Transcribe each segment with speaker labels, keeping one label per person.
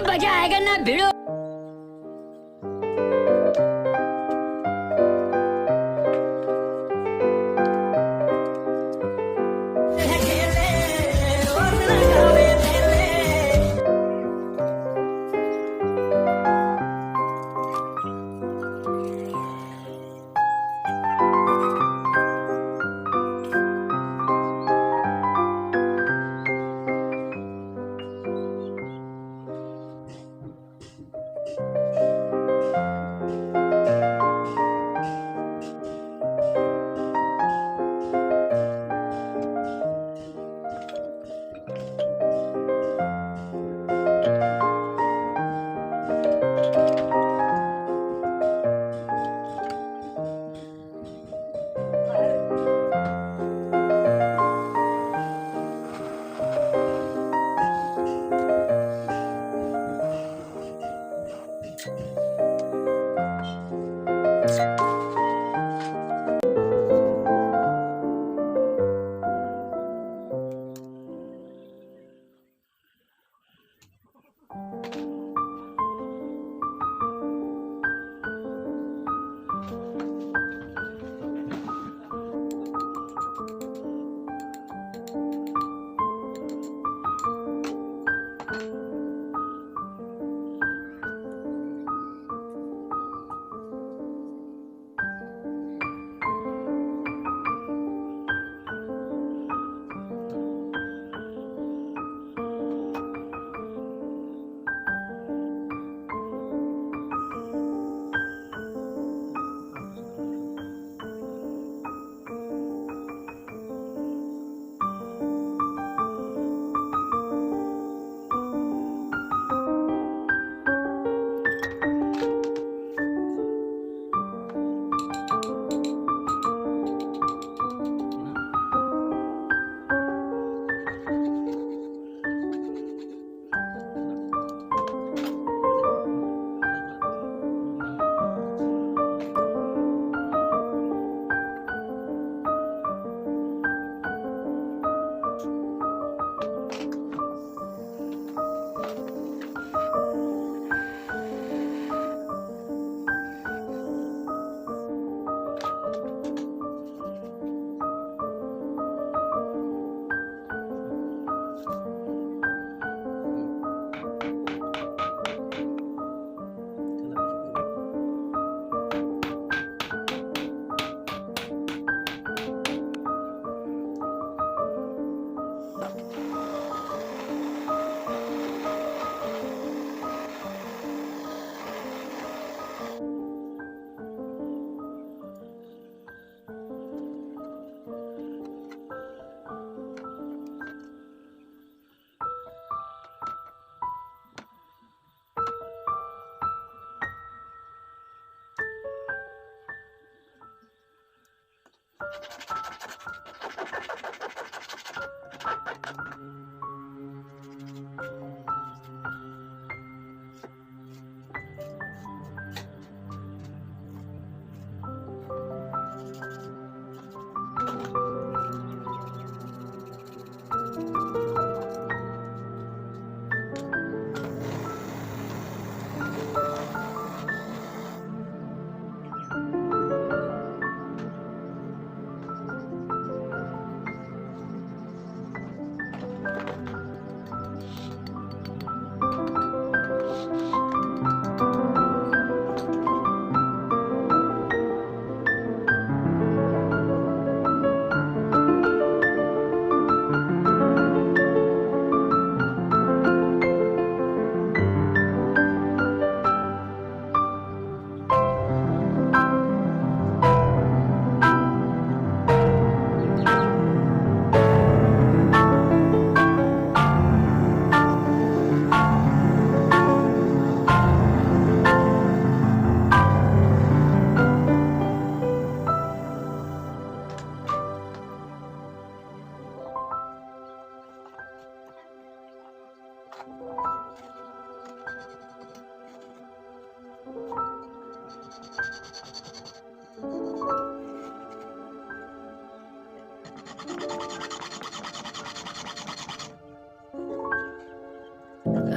Speaker 1: मजा आएगा ना भिड़ो।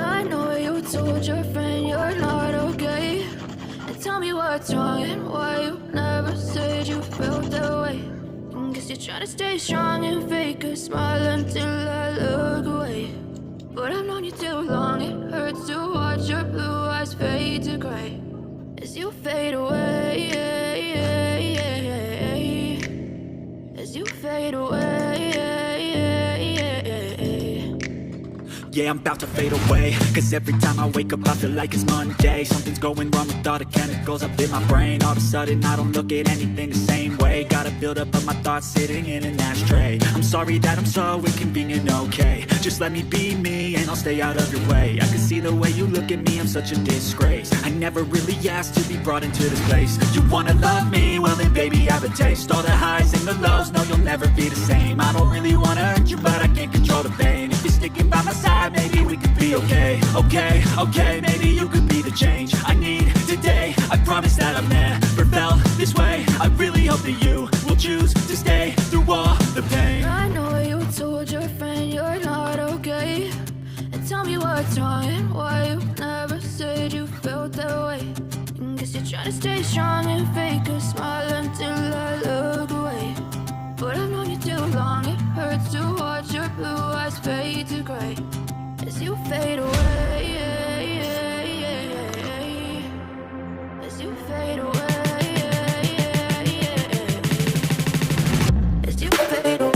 Speaker 2: I know you too
Speaker 1: told your friend you're not okay? And tell me what's wrong and why you never said you felt that way. And guess you're trying to stay strong and fake a smile until I look away. But I've known you too long, it hurts to watch your blue eyes fade to gray as you fade away, as you fade away.
Speaker 2: Yeah, I'm about to fade away, cause every time I wake up I feel like it's Monday. Something's going wrong with all the chemicals up in my brain. All of a sudden I don't look at anything the same way. Gotta build up of my thoughts sitting in an ashtray. I'm sorry that I'm so inconvenient, okay? Just let me be me and I'll stay out of your way. I can see the way you look at me, I'm such a disgrace. I never really asked to be brought into this place. You wanna love me? Well then baby, have a taste. All the highs and the lows, no you'll never be the same. I don't really wanna hurt you, but I can't control the pain. If you're sticking by my side, maybe we could be okay. Okay, maybe you could be the change I need today. I promise that I've never felt this way. I really hope that you will choose to stay through all the pain.
Speaker 1: I know you told your friend you're not okay. And tell me what's wrong and why you never said you felt that way. And guess you're trying to stay strong and fake a smile until I look away. But I've known you too long, it hurts to watch your blue eyes fade to gray as you fade away, as you fade away, as you fade away.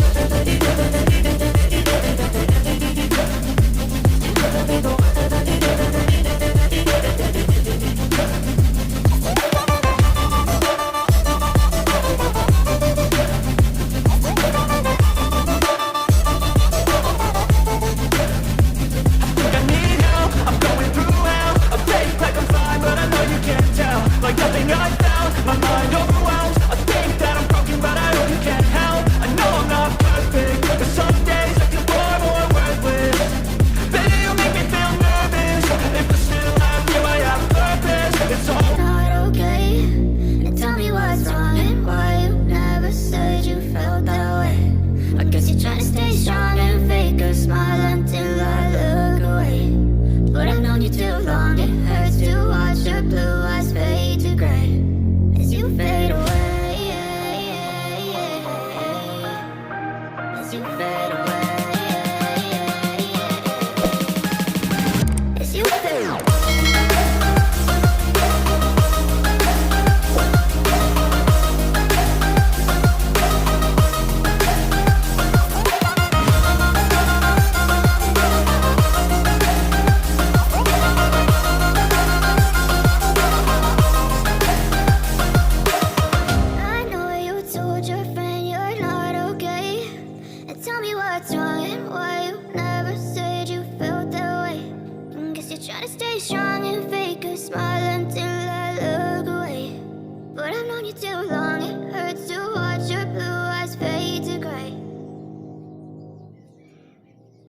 Speaker 2: Like nothing I found, my mind overwhelmed. I think that I'm broken, but I hope you can help. I know I'm not perfect, but some days I feel far more worthless. Baby, you make me feel nervous. If I still have you, I have purpose. It's all
Speaker 1: Not okay. And tell me what's wrong and why you never said you felt that way. I guess you're trying to stay strong and fake a smile until I look away. But I've known you too long, it hurts to watch your blue eyes fade to gray as you fade away, as you fade away, as you fade away. Trying to stay strong and fake a smile until I look away. But I've known you too long, it